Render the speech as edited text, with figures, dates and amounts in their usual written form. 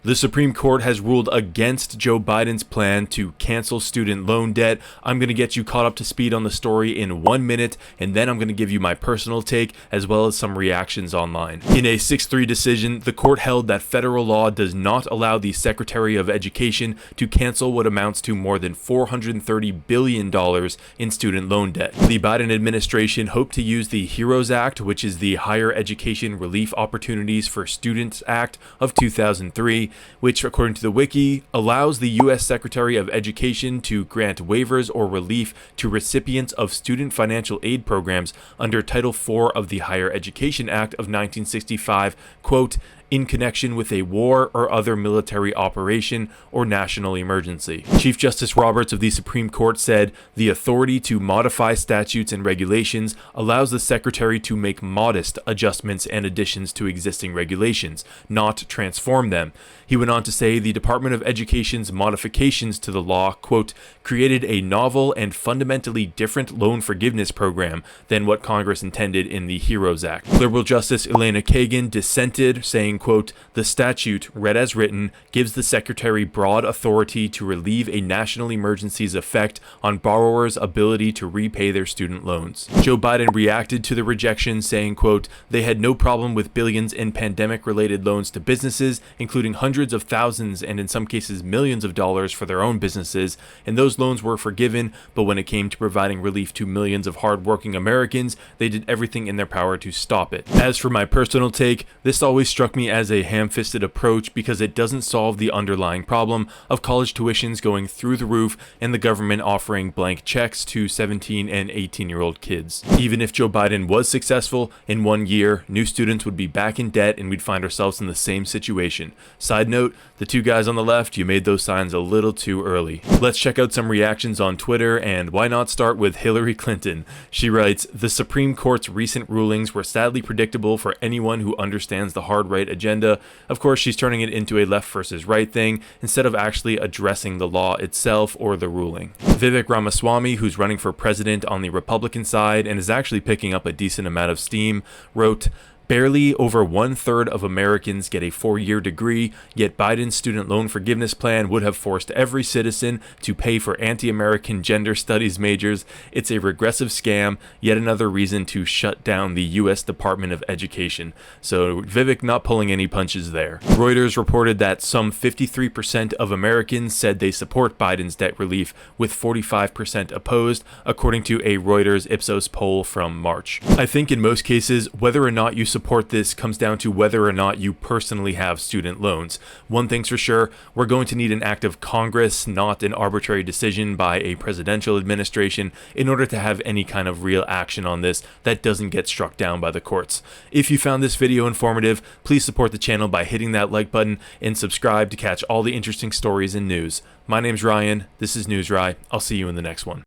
The Supreme Court has ruled against Joe Biden's plan to cancel student loan debt. I'm going to get you caught up to speed on the story in 1 minute, and then I'm going to give you my personal take as well as some reactions online. In a 6-3 decision, the court held that federal law does not allow the Secretary of Education to cancel what amounts to more than $430 billion in student loan debt. The Biden administration hoped to use the HEROES Act, which is the Higher Education Relief Opportunities for Students Act of 2003, which, according to the wiki, allows the U.S. Secretary of Education to grant waivers or relief to recipients of student financial aid programs under Title IV of the Higher Education Act of 1965, quote, in connection with a war or other military operation or national emergency. Chief Justice Roberts of the Supreme Court said, the authority to modify statutes and regulations allows the Secretary to make modest adjustments and additions to existing regulations, not transform them. He went on to say the Department of Education's modifications to the law, quote, created a novel and fundamentally different loan forgiveness program than what Congress intended in the HEROES Act. Liberal Justice Elena Kagan dissented, saying, quote, the statute, read as written, gives the Secretary broad authority to relieve a national emergency's effect on borrowers' ability to repay their student loans. Joe Biden reacted to the rejection, saying, quote, they had no problem with billions in pandemic-related loans to businesses, including hundreds of thousands and in some cases millions of dollars for their own businesses, and those loans were forgiven, but when it came to providing relief to millions of hardworking Americans, they did everything in their power to stop it. As for my personal take, this always struck me as a ham-fisted approach because it doesn't solve the underlying problem of college tuitions going through the roof and the government offering blank checks to 17 and 18-year-old kids. Even if Joe Biden was successful, in 1 year, new students would be back in debt and we'd find ourselves in the same situation. Side note, the two guys on the left, you made those signs a little too early. Let's check out some reactions on Twitter, and why not start with Hillary Clinton? She writes, the Supreme Court's recent rulings were sadly predictable for anyone who understands the hard right agenda. Of course, she's turning it into a left versus right thing instead of actually addressing the law itself or the ruling. Vivek Ramaswamy, who's running for president on the Republican side and is actually picking up a decent amount of steam, wrote, barely over 1/3 of Americans get a 4-year degree, yet Biden's student loan forgiveness plan would have forced every citizen to pay for anti-American gender studies majors. It's a regressive scam, yet another reason to shut down the U.S. Department of Education. So Vivek not pulling any punches there. Reuters reported that some 53% of Americans said they support Biden's debt relief, with 45% opposed, according to a Reuters Ipsos poll from March. I think in most cases, whether or not you support this comes down to whether or not you personally have student loans. One thing's for sure, we're going to need an act of Congress, not an arbitrary decision by a presidential administration, in order to have any kind of real action on this that doesn't get struck down by the courts. If you found this video informative, please support the channel by hitting that like button and subscribe to catch all the interesting stories and news. My name's Ryan, this is NewsRye. I'll see you in the next one.